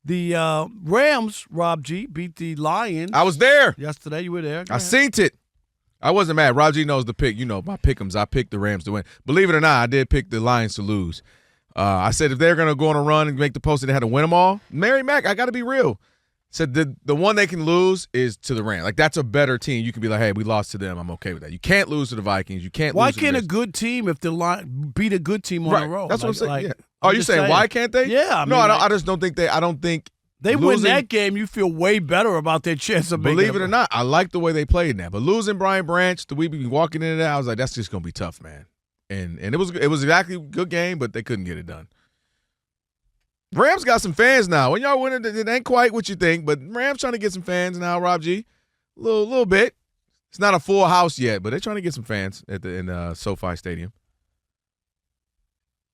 The Rams, Rob G, beat the Lions. I was there yesterday. You were there. I seen it. I wasn't mad. Rob G knows the pick. You know, my pick'ems. I picked the Rams to win. Believe it or not, I did pick the Lions to lose. I said if they're going to go on a run and make the post, they had to win them all. Mary Mack, I got to be real. Said the one they can lose is to the Rams. Like, that's a better team. You can be like, hey, we lost to them. I'm okay with that. You can't lose to the Vikings. You can't Why lose to can't the a good team, if the beat a good team on a roll? That's what I'm saying. Yeah. I'm you saying why can't they? Yeah. I just don't think I don't think they losing, win that game, you feel way better about their chance of making Believe it or not, I like the way they played in that. But losing Brian Branch, the week we walking into that, I was like, that's just going to be tough, man. And it was exactly a good game, but they couldn't get it done. Rams got some fans now. When y'all winning, it ain't quite what you think, but Rams trying to get some fans now, Rob G. A little bit. It's not a full house yet, but they're trying to get some fans in SoFi Stadium.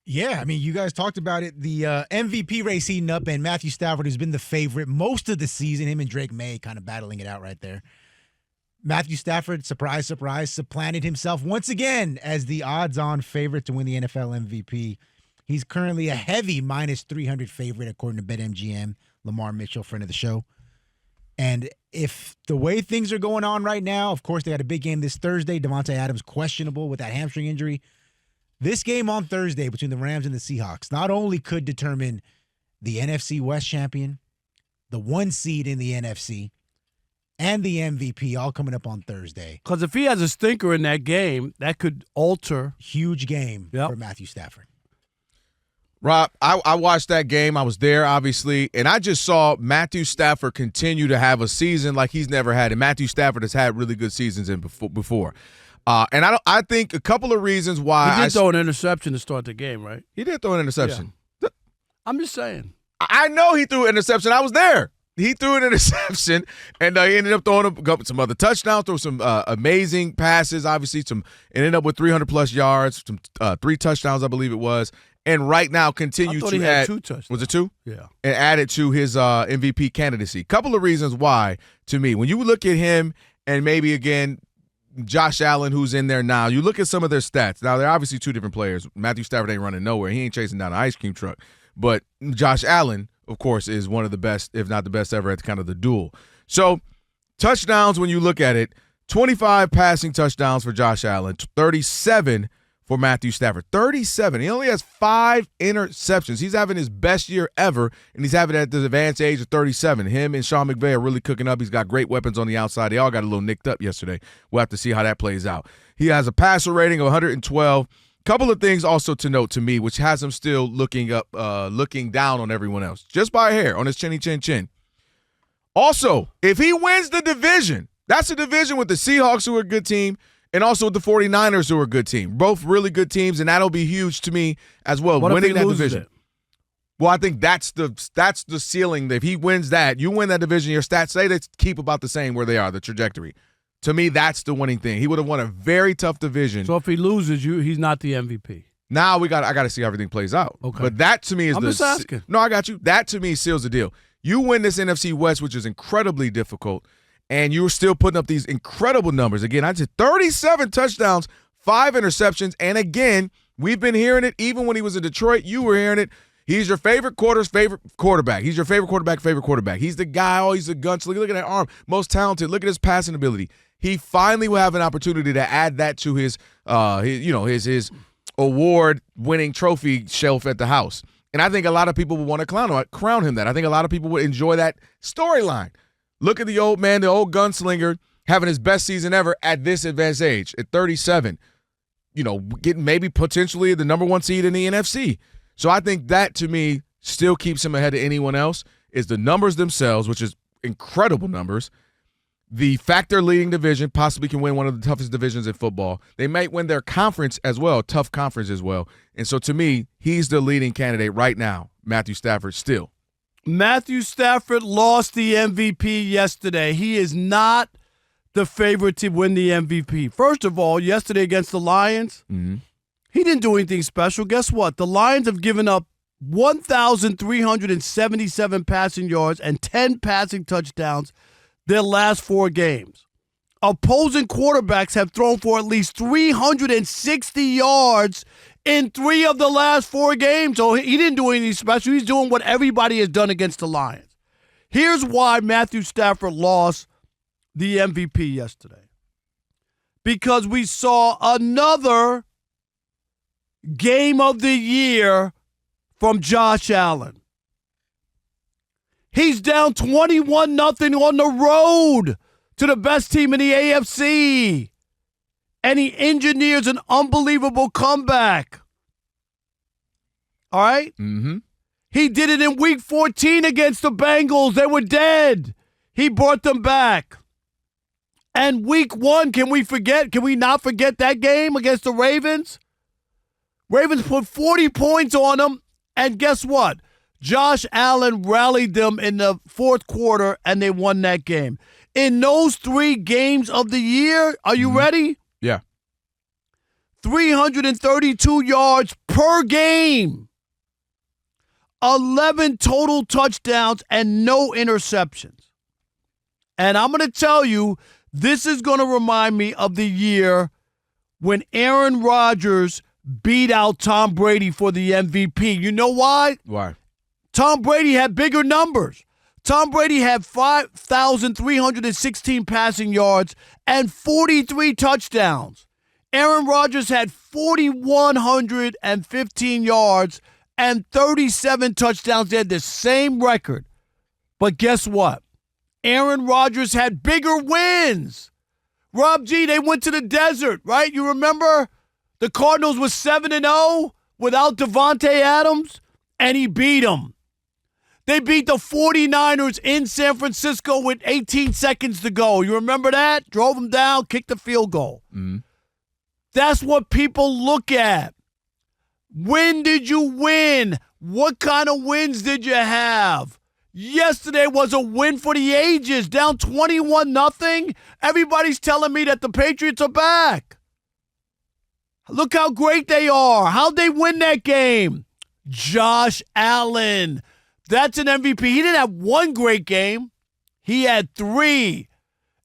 Yeah, I mean, you guys talked about it. The MVP race heating up, and Matthew Stafford has been the favorite most of the season. Him and Drake May kind of battling it out right there. Matthew Stafford, surprise, surprise, supplanted himself once again as the odds-on favorite to win the NFL MVP. He's currently a heavy minus 300 favorite according to BetMGM. Lamar Mitchell, friend of the show. And if the way things are going on right now, of course, they got a big game this Thursday. Devontae Adams questionable with that hamstring injury. This game on Thursday between the Rams and the Seahawks not only could determine the NFC West champion, the 1 seed in the NFC, and the MVP all coming up on Thursday. Because if he has a stinker in that game, that could alter. Huge game for Matthew Stafford. Rob, I watched that game. I was there, obviously, and I just saw Matthew Stafford continue to have a season like he's never had. And Matthew Stafford has had really good seasons before. And I think a couple of reasons why he did throw an interception to start the game, right? He did throw an interception. Yeah. I'm just saying. I know he threw an interception. I was there. He threw an interception, and he ended up throwing some other touchdowns, threw some amazing passes, obviously. Ended up with 300-plus yards, some 3 touchdowns, I believe it was. And right now continues to add. 2 touchdowns. Was it 2? Yeah. And added to his MVP candidacy. Couple of reasons why, to me. When you look at him and maybe, again, Josh Allen, who's in there now, you look at some of their stats. Now, they're obviously 2 different players. Matthew Stafford ain't running nowhere. He ain't chasing down an ice cream truck. But Josh Allen, of course, is one of the best, if not the best ever at kind of the duel. So, touchdowns, when you look at it, 25 passing touchdowns for Josh Allen, 37 for Matthew Stafford. 37. He only has 5 interceptions. He's having his best year ever, and he's having it at the advanced age of 37. Him and Sean McVay are really cooking up. He's got great weapons on the outside. They all got a little nicked up yesterday. We'll have to see how that plays out. He has a passer rating of 112. Couple of things also to note to me, which has him still looking down on everyone else, just by a hair on his chinny chin chin. Also, if he wins the division, that's a division with the Seahawks, who are a good team, and also with the 49ers, who are a good team. Both really good teams, and that'll be huge to me as well, winning that division. Well, I think that's the ceiling. If he wins that, you win that division, your stats say they keep about the same where they are, the trajectory. To me, that's the winning thing. He would have won a very tough division. So if he loses, he's not the MVP. Now I got to see how everything plays out. Okay. But that to me is I'm just asking. No, I got you. That to me seals the deal. You win this NFC West, which is incredibly difficult, and you're still putting up these incredible numbers. Again, I said 37 touchdowns, 5 interceptions, and again, we've been hearing it even when he was in Detroit. You were hearing it. He's your favorite quarterback. He's your favorite quarterback. He's the guy, he's a gunslinger. Look at that arm. Most talented. Look at his passing ability. He finally will have an opportunity to add that to his award-winning trophy shelf at the house. And I think a lot of people would want to crown him that. I think a lot of people would enjoy that storyline. Look at the old man, the old gunslinger, having his best season ever at this advanced age, at 37. Getting maybe potentially the number 1 seed in the NFC. So I think that, to me, still keeps him ahead of anyone else, is the numbers themselves, which is incredible numbers. The fact they're leading division, possibly can win one of the toughest divisions in football. They might win their conference as well, tough conference as well. And so to me, he's the leading candidate right now, Matthew Stafford, still. Matthew Stafford lost the MVP yesterday. He is not the favorite to win the MVP. First of all, yesterday against the Lions, he didn't do anything special. Guess what? The Lions have given up 1,377 passing yards and 10 passing touchdowns their last 4 games. Opposing quarterbacks have thrown for at least 360 yards in 3 of the last 4 games. So he didn't do anything special. He's doing what everybody has done against the Lions. Here's why Matthew Stafford lost the MVP yesterday. Because we saw another game of the year from Josh Allen. He's down 21-0 on the road to the best team in the AFC. And he engineers an unbelievable comeback. All right? Mm-hmm. He did it in week 14 against the Bengals. They were dead. He brought them back. And week 1, can we not forget that game against the Ravens? Ravens put 40 points on them. And guess what? Josh Allen rallied them in the fourth quarter, and they won that game. In those 3 games of the year, are you ready? Yeah. 332 yards per game. 11 total touchdowns and no interceptions. And I'm going to tell you, this is going to remind me of the year when Aaron Rodgers beat out Tom Brady for the MVP. You know why? Why? Tom Brady had bigger numbers. Tom Brady had 5,316 passing yards and 43 touchdowns. Aaron Rodgers had 4,115 yards and 37 touchdowns. They had the same record. But guess what? Aaron Rodgers had bigger wins. Rob G, they went to the desert, right? You remember? The Cardinals were 7-0 without Davante Adams, and he beat them. They beat the 49ers in San Francisco with 18 seconds to go. You remember that? Drove them down, kicked the field goal. Mm-hmm. That's what people look at. When did you win? What kind of wins did you have? Yesterday was a win for the ages, down 21-0. Everybody's telling me that the Patriots are back. Look how great they are. How'd they win that game? Josh Allen. That's an MVP. He didn't have one great game. He had 3.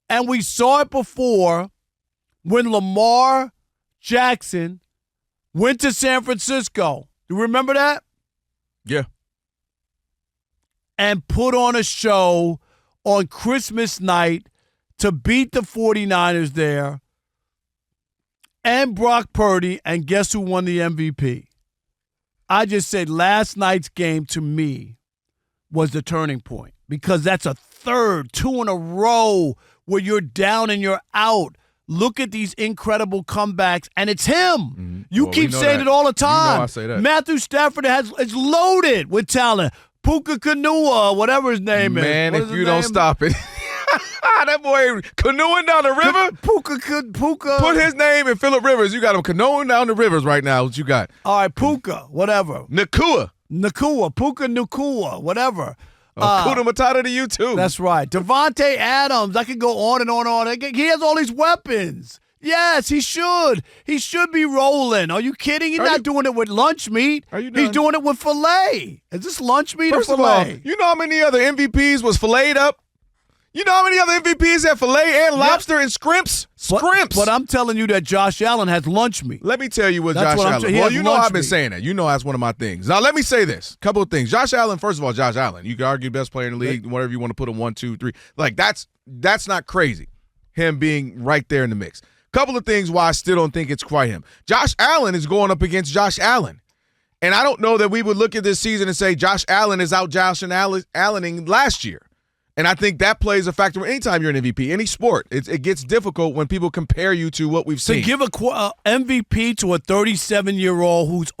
And we saw it before when Lamar Jackson went to San Francisco. You remember that? Yeah. And put on a show on Christmas night to beat the 49ers there and Brock Purdy, and guess who won the MVP? I just said last night's game to me was the turning point because that's a 2 in a row where you're down and you're out. Look at these incredible comebacks, and it's him. Mm-hmm. You keep saying it all the time. You know I say that. Matthew Stafford is loaded with talent. Puka Kanua, whatever his name is. Man, if you don't stop it. That boy canoeing down the river. Puka. Put his name in Phillip Rivers. You got him canoeing down the rivers right now. What you got? All right, Puka, whatever. Nakua. Puka Nakua, whatever. Kuda Matata to you, too. That's right. Davante Adams, I could go on and on and on. He has all these weapons. Yes, he should. He should be rolling. Are you kidding? He's not doing it with lunch meat. Are you done? He's doing it with filet. Is this lunch meat First or of all, filet? you know how many other MVPs was filleted up? You know how many other MVPs had filet and lobster and scrimps? Scrimps. But I'm telling you that Josh Allen has lunch meat. Let me tell you what That's Josh what I'm Allen. saying. He Well, has you know lunch I've been meat. saying that. You know that's one of my things. Now let me say this. Couple of things. Josh Allen. First of all, Josh Allen. You can argue best player in the league, whatever you want to put him 1, 2, 3. Like that's not crazy. Him being right there in the mix. Couple of things why I still don't think it's quite him. Josh Allen is going up against Josh Allen. And I don't know that we would look at this season and say Josh Allen is out Josh Allening last year. And I think that plays a factor anytime you're an MVP, any sport. It gets difficult when people compare you to what we've seen. To give a MVP to a 37-year-old who's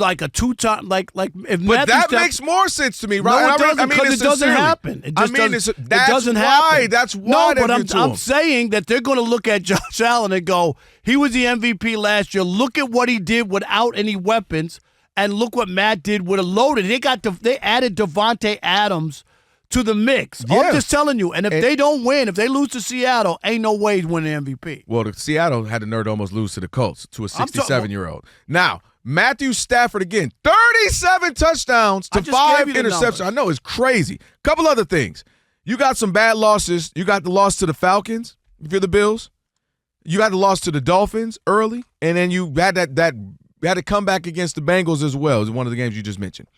like a 2-time like if but that makes more sense to me, right? No, it doesn't, because it doesn't happen. It doesn't happen. That's why. No, but I'm saying that they're going to look at Josh Allen and go, he was the MVP last year. Look at what he did without any weapons, and look what Matt did with a loaded. They added Davante Adams to the mix. Yeah. I'm just telling you. And if they don't win, if they lose to Seattle, ain't no way he's winning MVP. Well, Seattle had the nerve to almost lose to the Colts, to a 67-year-old. Now, Matthew Stafford, again, 37 touchdowns to 5 interceptions. I know, it's crazy. Couple other things. You got some bad losses. You got the loss to the Falcons, if you're the Bills. You got the loss to the Dolphins early, and then you had that had to come back against the Bengals as well, is one of the games you just mentioned.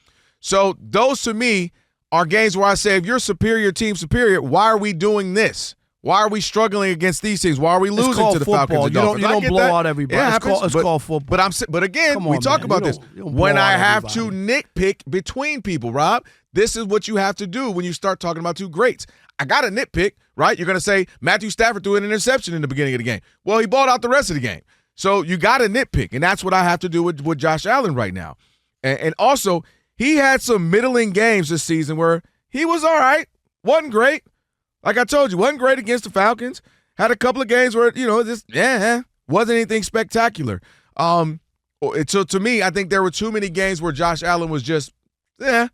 So those to me are games where I say, if you're superior, why are we doing this? Why are we struggling against these teams? Why are we losing to the Falcons and Dolphins? You don't blow out everybody. It's called football. But again, we talk about this. When I have to nitpick between people, Rob, this is what you have to do when you start talking about two greats. I got to nitpick, right? You're going to say Matthew Stafford threw an interception in the beginning of the game. Well, he balled out the rest of the game. So you got to nitpick, and that's what I have to do with Josh Allen right now. And also, he had some middling games this season where he was all right, wasn't great. Like I told you, wasn't great against the Falcons. Had a couple of games where, wasn't anything spectacular. So to me, I think there were too many games where Josh Allen was just, and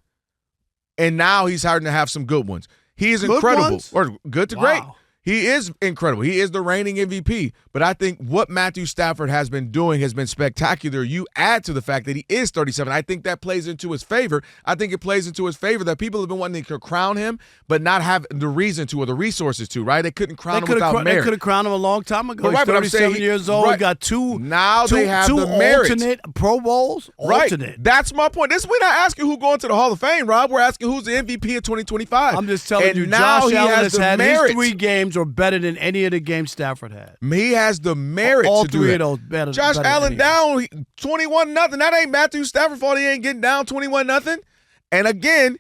now he's starting to have some good ones. He is incredible, or good to great. He is incredible. He is the reigning MVP. But I think what Matthew Stafford has been doing has been spectacular. You add to the fact that he is 37. I think that plays into his favor. I think it plays into his favor that people have been wanting to crown him, but not have the reason to or the resources to, right? They couldn't crown him without merit. They could have crowned him a long time ago. Right, He's 37 years old. Right. He got two they have the merit. Alternate Pro Bowls. Alternate. Right. That's my point. We're not asking who going to the Hall of Fame, Rob. We're asking who's the MVP of 2025. I'm just telling you, now Josh Allen has has had his merit. 3 games or better than any of the games Stafford had. He has the merit All to do 3 that. of those better. Josh better Allen than down 21-0. That ain't Matthew Stafford's fault. He ain't getting down 21-0. And again,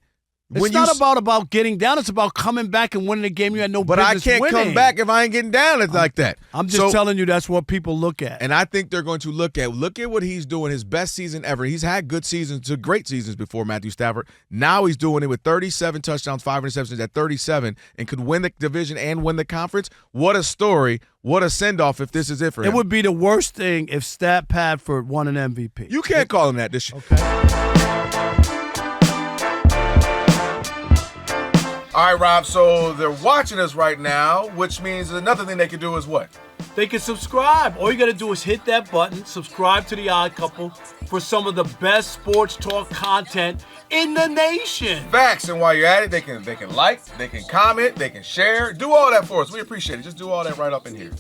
it's not about getting down. It's about coming back and winning a game you had no business winning. But I can't come back if I ain't getting down like that. I'm just telling you that's what people look at. And I think they're going to look at what he's doing, his best season ever. He's had good seasons, great seasons before Matthew Stafford. Now he's doing it with 37 touchdowns, 5 interceptions at 37, and could win the division and win the conference. What a story. What a send-off if this is it for him. It would be the worst thing if Stat Padford won an MVP. You can't call him that this year. Okay. All right, Rob, so they're watching us right now, which means another thing they can do is what? They can subscribe. All you got to do is hit that button, subscribe to The Odd Couple for some of the best sports talk content in the nation. Facts, and while you're at it, they can like, they can comment, they can share. Do all that for us. We appreciate it. Just do all that right up in here.